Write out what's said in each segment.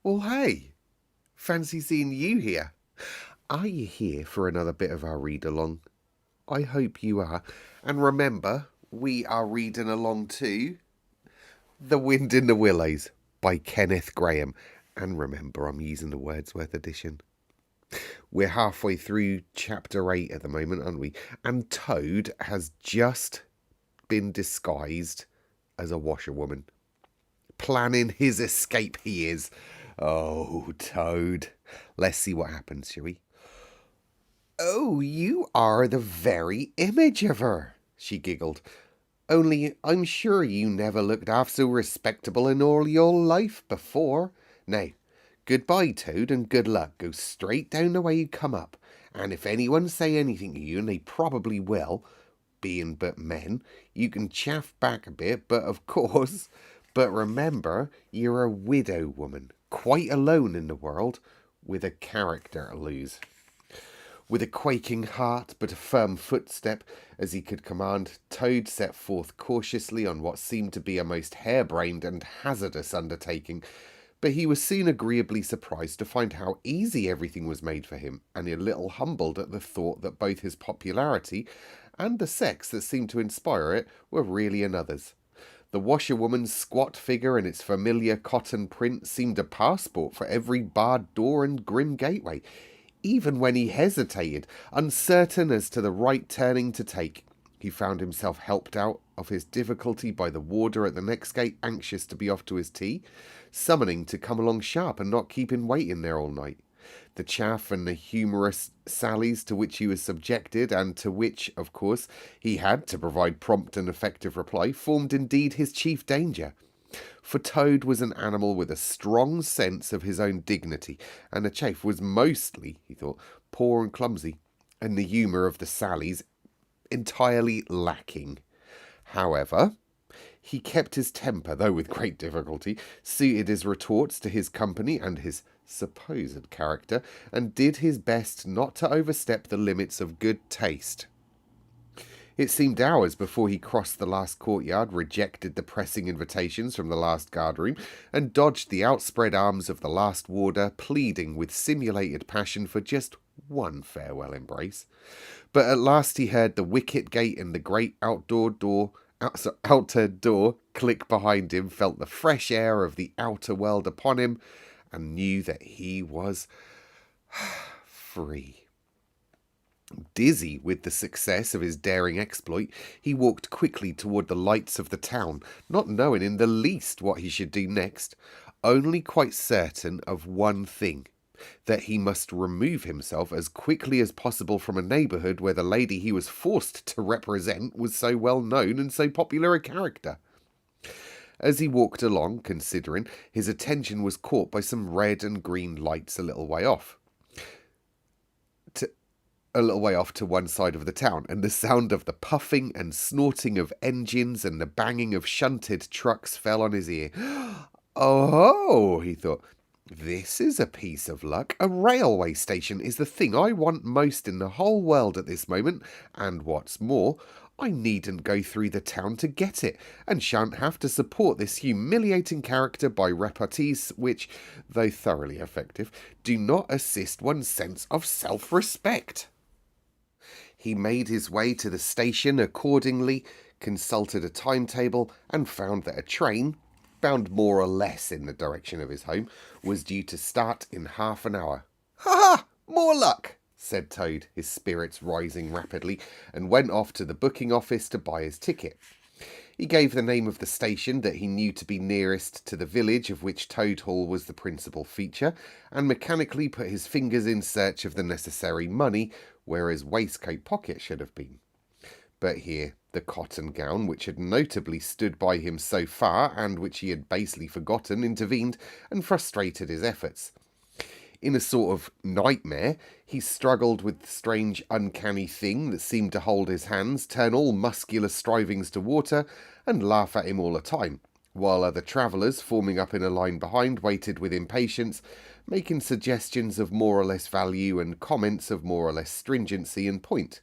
Well, hey, fancy seeing you here. Are you here for another bit of our read along? I hope you are. And remember, we are reading along to The Wind in the Willows by Kenneth Grahame. And remember, I'm using the Wordsworth edition. We're halfway through chapter 8 at the moment, aren't we? And Toad has just been disguised as a washerwoman. Planning his escape, he is. Oh, Toad. Let's see what happens, shall we? Oh, you are the very image of her, she giggled. Only I'm sure you never looked half so respectable in all your life before. Now, goodbye, Toad, and good luck. Go straight down the way you come up. And if anyone say anything to you, and they probably will, being but men, you can chaff back a bit, but of course, but remember, you're a widow woman, quite alone in the world, with a character to lose. With a quaking heart but a firm footstep, as he could command, Toad set forth cautiously on what seemed to be a most harebrained and hazardous undertaking, but he was soon agreeably surprised to find how easy everything was made for him, and a little humbled at the thought that both his popularity and the sex that seemed to inspire it were really another's. The washerwoman's squat figure and its familiar cotton print seemed a passport for every barred door and grim gateway, even when he hesitated, uncertain as to the right turning to take. He found himself helped out of his difficulty by the warder at the next gate, anxious to be off to his tea, summoning to come along sharp and not keep him waiting there all night. The chaff and the humorous sallies to which he was subjected, and to which, of course, he had to provide prompt and effective reply, formed indeed his chief danger. For Toad was an animal with a strong sense of his own dignity, and the chaff was mostly, he thought, poor and clumsy, and the humour of the sallies entirely lacking. However, he kept his temper, though with great difficulty, suited his retorts to his company and his supposed character, and did his best not to overstep the limits of good taste. It seemed hours before he crossed the last courtyard, rejected the pressing invitations from the last guardroom, and dodged the outspread arms of the last warder, pleading with simulated passion for just one farewell embrace. But at last he heard the wicket gate and the great outer door click behind him, felt the fresh air of the outer world upon him, and knew that he was free. Dizzy with the success of his daring exploit, he walked quickly toward the lights of the town, not knowing in the least what he should do next, only quite certain of one thing, that he must remove himself as quickly as possible from a neighbourhood where the lady he was forced to represent was so well known and so popular a character. As he walked along, considering, his attention was caught by some red and green lights a little way off to one side of the town, and the sound of the puffing and snorting of engines and the banging of shunted trucks fell on his ear. Oh, he thought, this is a piece of luck. A railway station is the thing I want most in the whole world at this moment, and what's more, I needn't go through the town to get it, and shan't have to support this humiliating character by repartees which, though thoroughly effective, do not assist one's sense of self-respect. He made his way to the station accordingly, consulted a timetable, and found that a train, bound more or less in the direction of his home, was due to start in half an hour. "Ha ha! More luck!" said Toad, his spirits rising rapidly, and went off to the booking office to buy his ticket. He gave the name of the station that he knew to be nearest to the village of which Toad Hall was the principal feature, and mechanically put his fingers in search of the necessary money, where his waistcoat pocket should have been. But here the cotton gown, which had notably stood by him so far, and which he had basely forgotten, intervened and frustrated his efforts. In a sort of nightmare, he struggled with the strange uncanny thing that seemed to hold his hands, turn all muscular strivings to water, and laugh at him all the time, while other travellers, forming up in a line behind, waited with impatience, making suggestions of more or less value and comments of more or less stringency and point.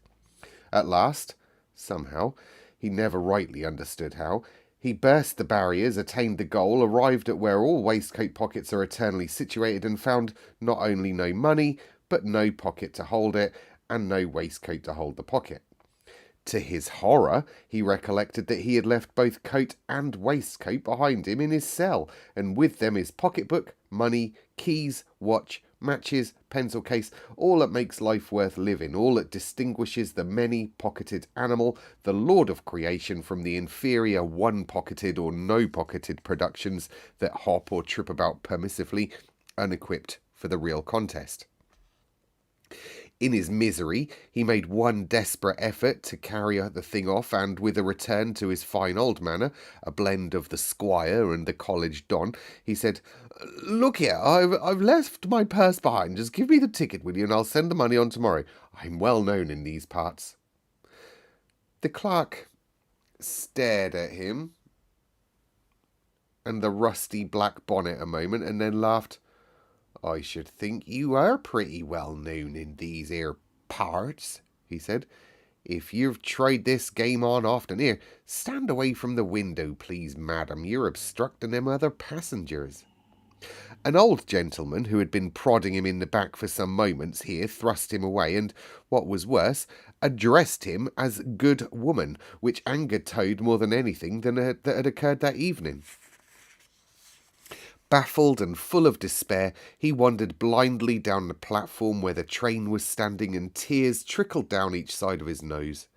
At last, somehow, he never rightly understood how, He burst the barriers, attained the goal, arrived at where all waistcoat pockets are eternally situated, and found not only no money, but no pocket to hold it, and no waistcoat to hold the pocket. To his horror, he recollected that he had left both coat and waistcoat behind him in his cell, and with them his pocketbook, money, keys, watch, matches, pencil case, all that makes life worth living, all that distinguishes the many-pocketed animal, the lord of creation, from the inferior one-pocketed or no-pocketed productions that hop or trip about permissively, unequipped for the real contest. In his misery, he made one desperate effort to carry the thing off, and with a return to his fine old manner, a blend of the squire and the college don, he said, "Look here, I've left my purse behind. Just give me the ticket, will you, and I'll send the money on tomorrow. I'm well known in these parts." The clerk stared at him and the rusty black bonnet a moment, and then laughed. "I should think you are pretty well known in these here parts," he said. "If you've tried this game on often, here, stand away from the window, please, madam. You're obstructing them other passengers." An old gentleman who had been prodding him in the back for some moments here thrust him away, and, what was worse, addressed him as "good woman," which angered Toad more than anything that had occurred that evening. Baffled and full of despair, he wandered blindly down the platform where the train was standing, and tears trickled down each side of his nose.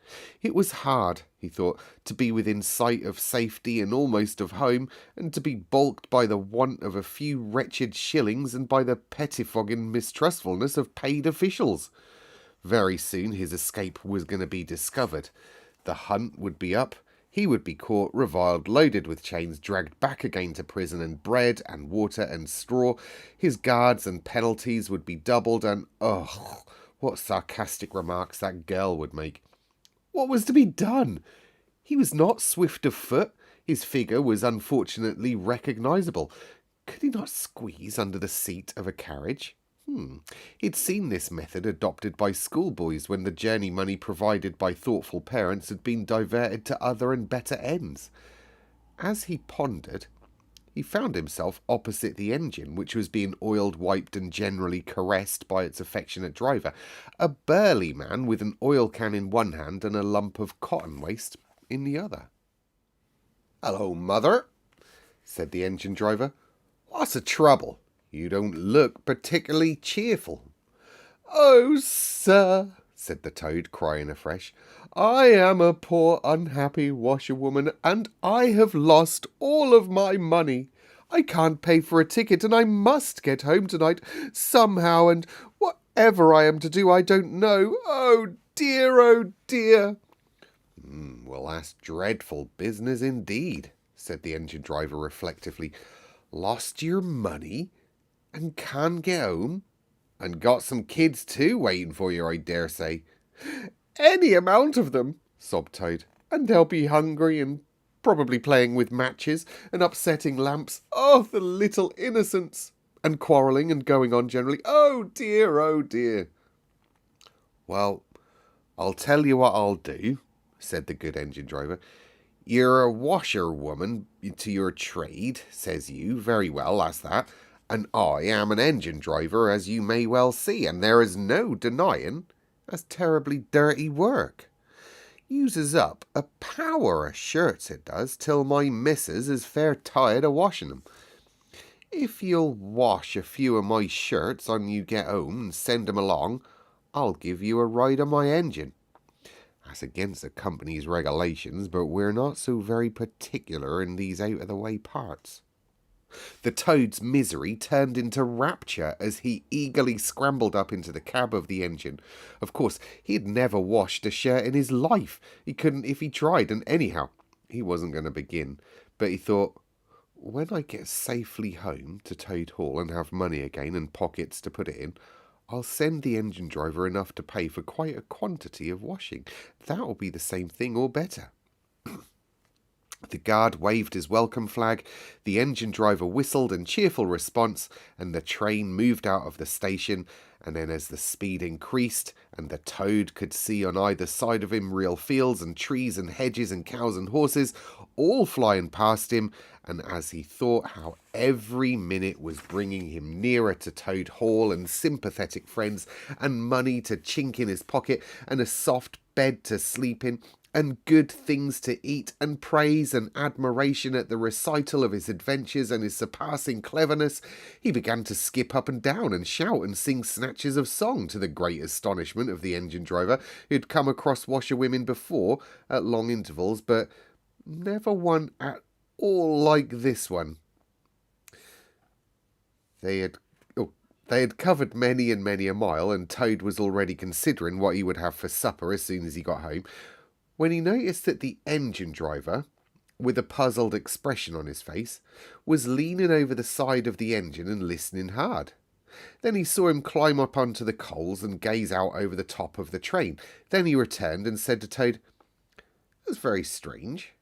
It was hard, he thought, to be within sight of safety and almost of home, and to be balked by the want of a few wretched shillings and by the pettifogging mistrustfulness of paid officials. Very soon his escape was going to be discovered. The hunt would be up. He would be caught, reviled, loaded with chains, dragged back again to prison, and bread and water and straw. His guards and penalties would be doubled, and what sarcastic remarks that girl would make. What was to be done? He was not swift of foot. His figure was unfortunately recognisable. Could he not squeeze under the seat of a carriage? He'd seen this method adopted by schoolboys when the journey money provided by thoughtful parents had been diverted to other and better ends. As he pondered, he found himself opposite the engine, which was being oiled, wiped, and generally caressed by its affectionate driver, a burly man with an oil can in one hand and a lump of cotton waste in the other. "Hello, mother," said the engine driver. "What's the trouble? You don't look particularly cheerful." "Oh, sir," said the Toad, crying afresh, "I am a poor unhappy washerwoman, and I have lost all of my money. I can't pay for a ticket, and I must get home tonight somehow, and whatever I am to do, I don't know. Oh dear, oh dear." "Well, that's dreadful business indeed," said the engine driver reflectively. "Lost your money? And can't get home? And got some kids too waiting for you, I dare say." "Any amount of them," sobbed Toad, "and they'll be hungry and probably playing with matches and upsetting lamps. Oh, the little innocents! And quarrelling and going on generally. Oh dear, oh dear." "Well, I'll tell you what I'll do," said the good engine driver. "You're a washerwoman to your trade, says you. Very well, that's that. And I am an engine driver, as you may well see, and there is no denying that's terribly dirty work. Uses up a power of shirts, it does, till my missus is fair tired of washing them. If you'll wash a few of my shirts on you get home and send 'em along, I'll give you a ride on my engine. That's against the company's regulations, but we're not so very particular in these out-of-the-way parts." The Toad's misery turned into rapture as he eagerly scrambled up into the cab of the engine. Of course, he had never washed a shirt in his life. He couldn't if he tried, and anyhow, he wasn't going to begin. But he thought, when I get safely home to Toad Hall and have money again and pockets to put it in, I'll send the engine driver enough to pay for quite a quantity of washing. That'll be the same thing or better. The guard waved his welcome flag, the engine driver whistled in cheerful response, and the train moved out of the station. And then as the speed increased, and the Toad could see on either side of him real fields and trees and hedges and cows and horses, all flying past him, and as he thought how every minute was bringing him nearer to Toad Hall and sympathetic friends, and money to chink in his pocket, and a soft bed to sleep in, and good things to eat, and praise and admiration at the recital of his adventures and his surpassing cleverness, he began to skip up and down and shout and sing snatches of song, to the great astonishment of the engine driver, who'd come across washerwomen before at long intervals, but never one at all like this one. They had covered many and many a mile, and Toad was already considering what he would have for supper as soon as he got home, when he noticed that the engine driver, with a puzzled expression on his face, was leaning over the side of the engine and listening hard. Then he saw him climb up onto the coals and gaze out over the top of the train. Then he returned and said to Toad, "That's very strange.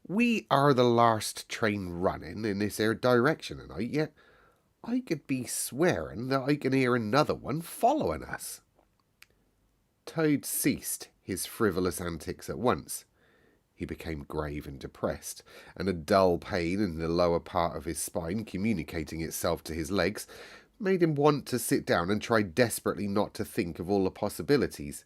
We are the last train running in this here direction tonight, yet I could be swearing that I can hear another one following us." Toad ceased his frivolous antics at once. He became grave and depressed, and a dull pain in the lower part of his spine, communicating itself to his legs, made him want to sit down and try desperately not to think of all the possibilities.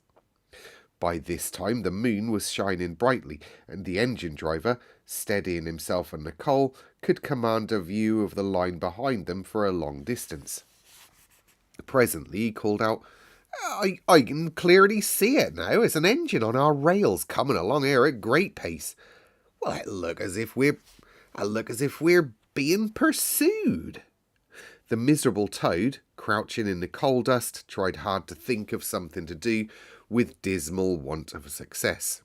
By this time the moon was shining brightly, and the engine driver, steadying himself on the coal, could command a view of the line behind them for a long distance. Presently he called out, I can clearly see it now. It's an engine on our rails coming along here at great pace. Well, it look as if we're being pursued." The miserable Toad, crouching in the coal dust, tried hard to think of something to do, with dismal want of success.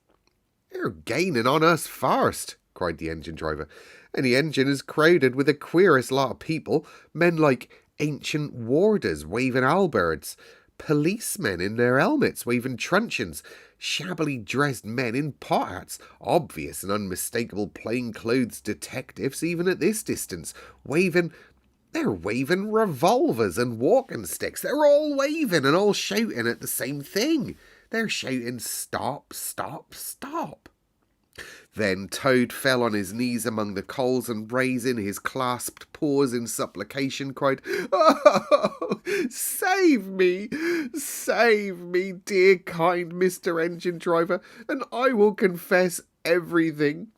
"They're gaining on us fast," cried the engine driver, "and the engine is crowded with the queerest lot of people, men like ancient warders waving halberds, policemen in their helmets waving truncheons, shabbily dressed men in pot hats, obvious and unmistakable plain-clothes detectives even at this distance, they're waving revolvers and walking sticks. They're all waving and all shouting at the same thing. They're shouting, 'Stop, stop, stop.'" Then Toad fell on his knees among the coals and, raising his clasped paws in supplication, cried, "Oh, save me, dear kind Mr. Engine Driver, and I will confess everything.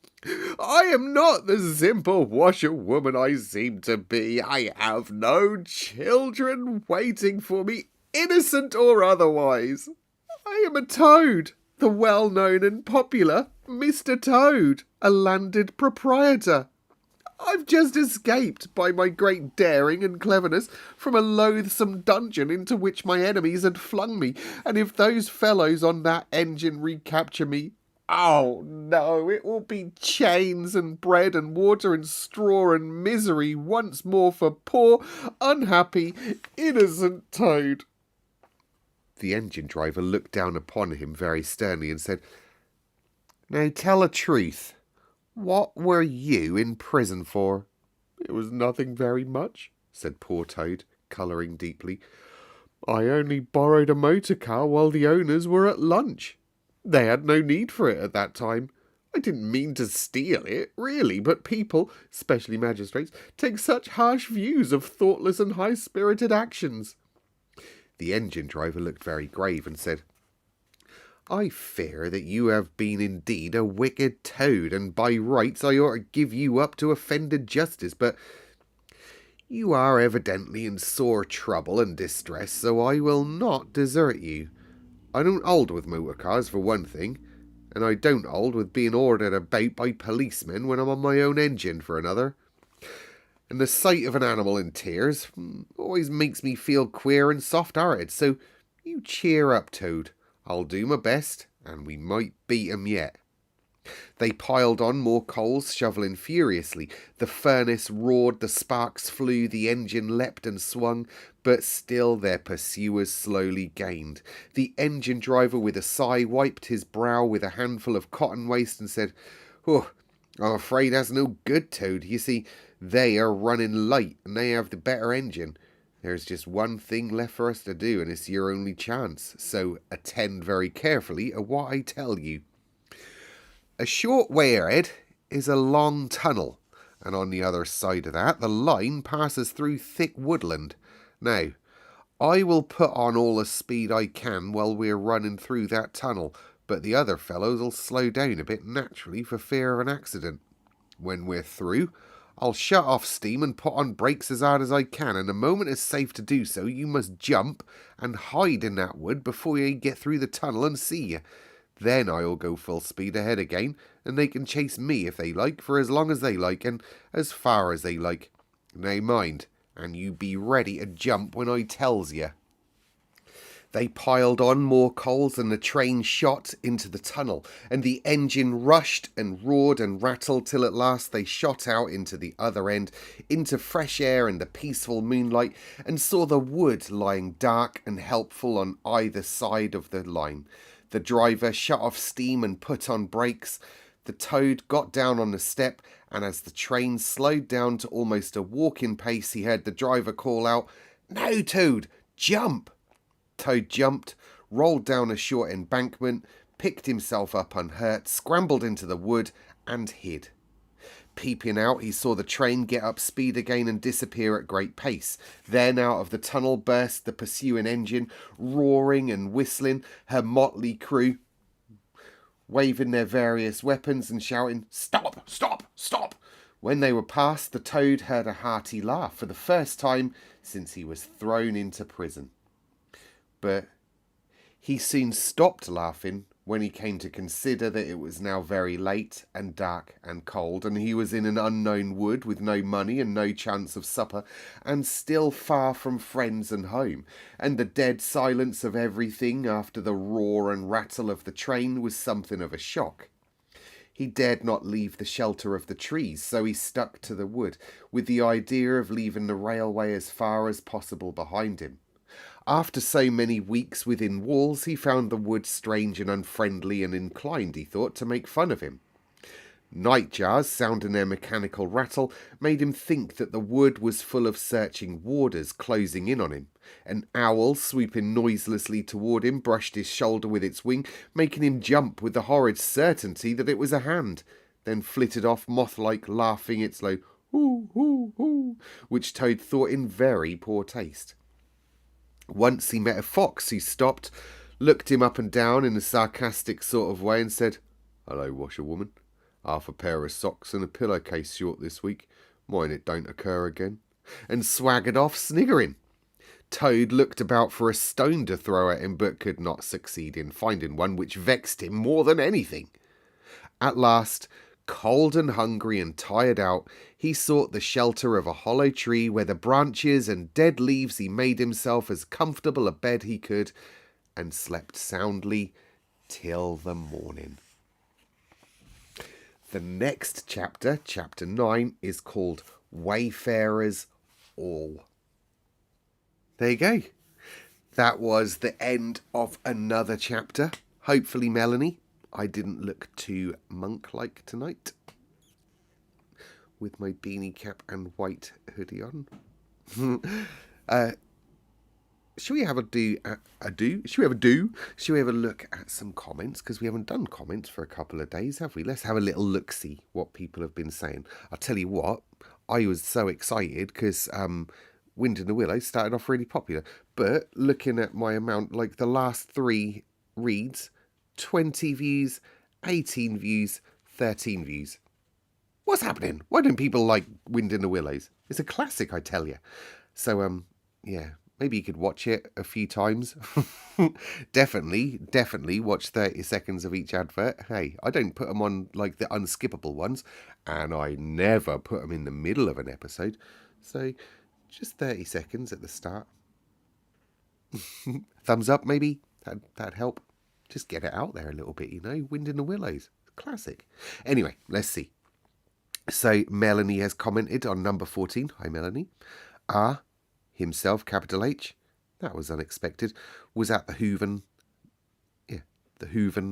I am not the simple washerwoman I seem to be. I have no children waiting for me, innocent or otherwise. I am a Toad, the well-known and popular Mr. Toad, a landed proprietor. I've just escaped, by my great daring and cleverness, from a loathsome dungeon into which my enemies had flung me, and if those fellows on that engine recapture me, oh no, it will be chains and bread and water and straw and misery once more for poor, unhappy, innocent Toad." The engine driver looked down upon him very sternly and said, "Now tell the truth. What were you in prison for?" "It was nothing very much," said poor Toad, colouring deeply. "I only borrowed a motor car while the owners were at lunch. They had no need for it at that time. I didn't mean to steal it, really, but people, especially magistrates, take such harsh views of thoughtless and high-spirited actions." The engine driver looked very grave and said, "I fear that you have been indeed a wicked Toad, and by rights I ought to give you up to offended justice, but you are evidently in sore trouble and distress, so I will not desert you. I don't hold with motor cars, for one thing, and I don't hold with being ordered about by policemen when I'm on my own engine, for another. And the sight of an animal in tears always makes me feel queer and soft-hearted, so you cheer up, Toad. I'll do my best, and we might beat 'em yet." They piled on more coals, shovelling furiously. The furnace roared, the sparks flew, the engine leapt and swung, but still their pursuers slowly gained. The engine driver, with a sigh, wiped his brow with a handful of cotton waste and said, "Oh, I'm afraid that's no good, Toad. You see, they are running late and they have the better engine. There's just one thing left for us to do, and it's your only chance. So attend very carefully to what I tell you. A short way ahead is a long tunnel, and on the other side of that, the line passes through thick woodland. Now, I will put on all the speed I can while we're running through that tunnel, but the other fellows will slow down a bit naturally for fear of an accident. When we're through, I'll shut off steam and put on brakes as hard as I can, and the moment it's safe to do so, you must jump and hide in that wood before you get through the tunnel and see you. Then I'll go full speed ahead again, and they can chase me if they like, for as long as they like, and as far as they like. Now mind, and you be ready to jump when I tells you. They piled on more coals and the train shot into the tunnel, and the engine rushed and roared and rattled till at last they shot out into the other end, into fresh air and the peaceful moonlight, and saw the wood lying dark and helpful on either side of the line. The driver shut off steam and put on brakes. The Toad got down on the step, and as the train slowed down to almost a walking pace, he heard the driver call out, "Now, Toad, jump!" Toad jumped, rolled down a short embankment, picked himself up unhurt, scrambled into the wood, and hid. Peeping out, he saw the train get up speed again and disappear at great pace. Then out of the tunnel burst the pursuing engine, roaring and whistling, her motley crew waving their various weapons and shouting, "Stop! Stop! Stop!" When they were past, the Toad heard a hearty laugh for the first time since he was thrown into prison. But he soon stopped laughing when he came to consider that it was now very late and dark and cold, and he was in an unknown wood with no money and no chance of supper, and still far from friends and home, and the dead silence of everything after the roar and rattle of the train was something of a shock. He dared not leave the shelter of the trees, so he stuck to the wood, with the idea of leaving the railway as far as possible behind him. After so many weeks within walls, he found the wood strange and unfriendly and inclined, he thought, to make fun of him. Nightjars, sounding their mechanical rattle, made him think that the wood was full of searching warders closing in on him. An owl, swooping noiselessly toward him, brushed his shoulder with its wing, making him jump with the horrid certainty that it was a hand, then flitted off moth-like, laughing its low "hoo, hoo, hoo," which Toad thought in very poor taste. Once he met a fox who stopped, looked him up and down in a sarcastic sort of way and said, "Hello, washerwoman. Half a pair of socks and a pillowcase short this week. Mind it don't occur again," and swaggered off sniggering. Toad looked about for a stone to throw at him, but could not succeed in finding one, which vexed him more than anything. At last, cold and hungry and tired out, he sought the shelter of a hollow tree where the branches and dead leaves he made himself as comfortable a bed he could, and slept soundly till the morning. The next chapter, chapter 9, is called Wayfarers All. There you go. That was the end of another chapter. Hopefully, Melanie, I didn't look too monk-like tonight with my beanie cap and white hoodie on. Should we have Should we have a look at some comments? Because we haven't done comments for a couple of days, have we? Let's have a little look-see what people have been saying. I'll tell you what, I was so excited because Wind in the Willows started off really popular. But looking at my amount, like the last 3 reads, 20 views, 18 views, 13 views. What's happening? Why don't people like Wind in the Willows? It's a classic, I tell you. So, yeah, maybe you could watch it a few times. Definitely watch 30 seconds of each advert. Hey, I don't put them on like the unskippable ones, and I never put them in the middle of an episode. So, just 30 seconds at the start. Thumbs up, maybe? That'd help. Just get it out there a little bit, you know. Wind in the Willows. Classic. Anyway, let's see. So Melanie has commented on number 14. Hi, Melanie. Himself, capital H. That was unexpected. Was at the Hooven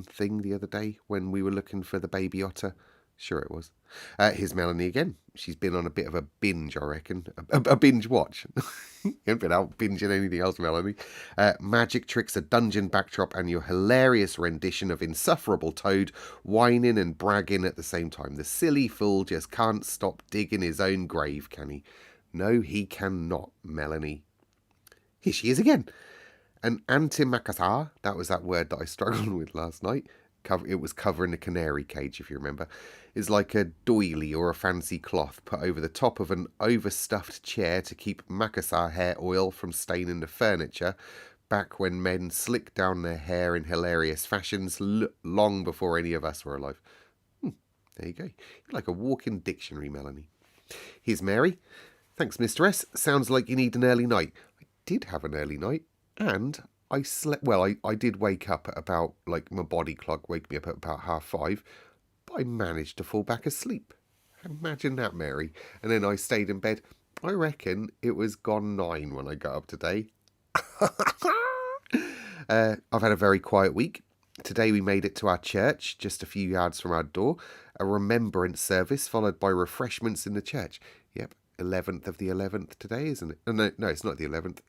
thing the other day when we were looking for the baby otter. Sure it was. Here's Melanie again. She's been on a bit of a binge, I reckon. A binge watch. You haven't been out binging anything else, Melanie. Magic tricks, a dungeon backdrop, and your hilarious rendition of insufferable Toad whining and bragging at the same time. The silly fool just can't stop digging his own grave, can he? No, he cannot, Melanie. Here she is again. An antimacassar, that was that word that I struggled with last night. It was covering a canary cage, if you remember, is like a doily or a fancy cloth put over the top of an overstuffed chair to keep macassar hair oil from staining the furniture, back when men slicked down their hair in hilarious fashions long before any of us were alive. There you go. You're like a walking dictionary, Melanie. Here's Mary. Thanks, Mr. S. Sounds like you need an early night. I did have an early night, and I slept, well, I did wake up at about, like, my body clock woke me up at about 5:30, but I managed to fall back asleep. Imagine that, Mary. And then I stayed in bed. I reckon it was gone 9 when I got up today. I've had a very quiet week. Today we made it to our church, just a few yards from our door. A remembrance service followed by refreshments in the church. Yep, 11th of the 11th today, isn't it? No, it's not the 11th.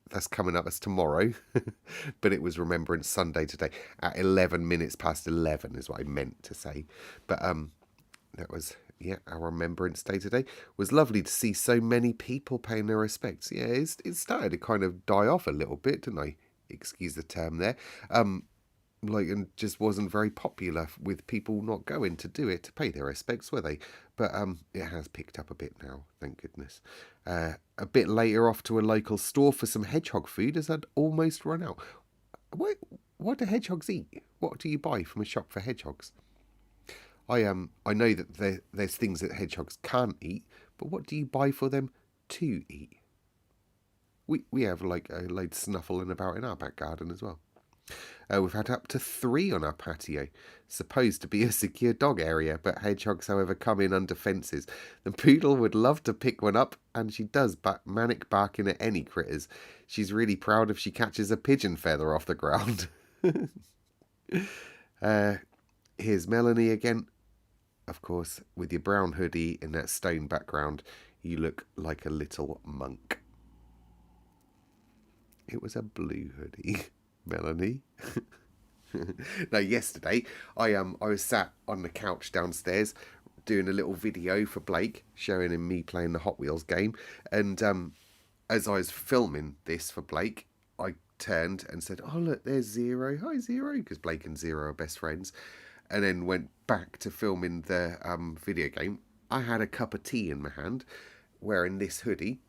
That's coming up as tomorrow, but it was Remembrance Sunday today at 11 minutes past 11 is what I meant to say. But that was, yeah, our Remembrance Day today. It was lovely to see so many people paying their respects. Yeah, it started to kind of die off a little bit, didn't I? Excuse the term there. And just wasn't very popular with people not going to do it, to pay their respects, were they? But it has picked up a bit now, thank goodness. A bit later off to a local store for some hedgehog food as I'd almost run out. What do hedgehogs eat? What do you buy from a shop for hedgehogs? I know that there's things that hedgehogs can't eat, but what do you buy for them to eat? We have like a load snuffling about in our back garden as well. We've had up to 3 on our patio, supposed to be a secure dog area, but hedgehogs, however, come in under fences. The poodle would love to pick one up, and she does manic barking at any critters. She's really proud if she catches a pigeon feather off the ground. Here's Melanie again. Of course, with your brown hoodie in that stone background, you look like a little monk. It was a blue hoodie. Melanie. No, yesterday I was sat on the couch downstairs doing a little video for Blake, showing him me playing the Hot Wheels game, and as I was filming this for Blake, I turned and said, "Oh look, there's Zero. Hi Zero," because Blake and Zero are best friends, and then went back to filming the video game. I had a cup of tea in my hand, wearing this hoodie.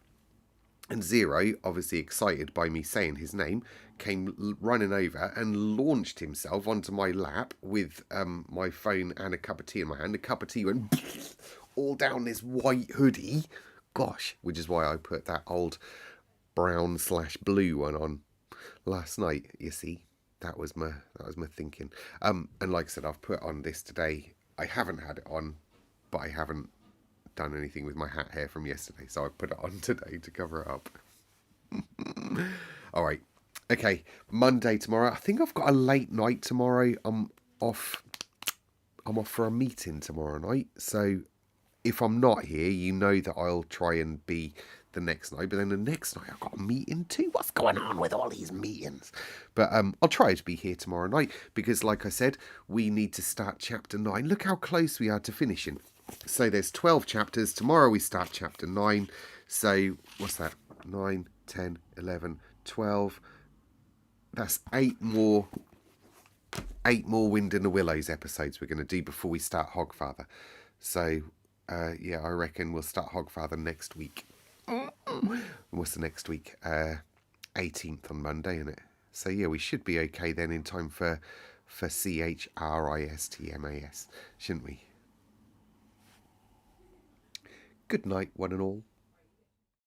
And Zero, obviously excited by me saying his name, came running over and launched himself onto my lap with my phone and a cup of tea in my hand. The cup of tea went all down this white hoodie. Gosh, which is why I put that old brown/blue one on last night. You see, that was my thinking. And like I said, I've put on this today. I haven't had it on, but I haven't done anything with my hat hair from yesterday, so I put it on today to cover it up. All right, okay, Monday tomorrow. I think I've got a late night tomorrow. I'm off for a meeting tomorrow night, so if I'm not here, you know that I'll try and be the next night, but then the next night I've got a meeting too. What's going on with all these meetings? But I'll try to be here tomorrow night, because like I said, we need to start chapter 9. Look how close we are to finishing. So there's 12 chapters. Tomorrow we start chapter 9. So what's that? 9, 10, 11, 12. That's 8 more Wind in the Willows episodes we're going to do before we start Hogfather. So yeah, I reckon we'll start Hogfather next week. What's the next week? 18th on Monday, isn't it? So yeah, we should be okay then in time for CHRISTMAS, shouldn't we? Good night, one and all.